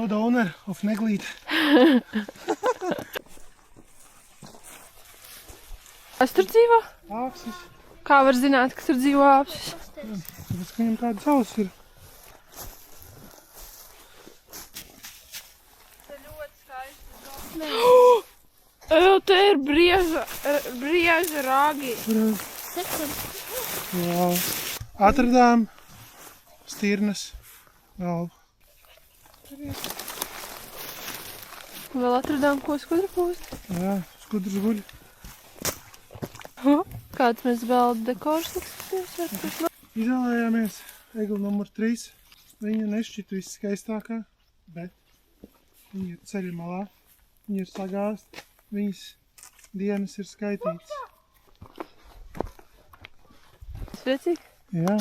Now the owner of Neglīte. Kas tur dzīvo? Āpsis. Kā var zināt, ka tur dzīvo āpsis? Tāpēc, ka viņam tādas ausis ir. Te ir brieža rāgi. Jā. Atradām stirnas galvu. Vēl atradām ko skudru pūst. Jā, skudrs guļ. Kāds mēs galda dekors likstaties? Izvēlējāmies egli numur 3. Viņa nešķita viskaistākā, bet viņa ir ceļa malā. Viņa ir sagāsta. Viņas dienas ir skaitītas. Priecīgi? Jā.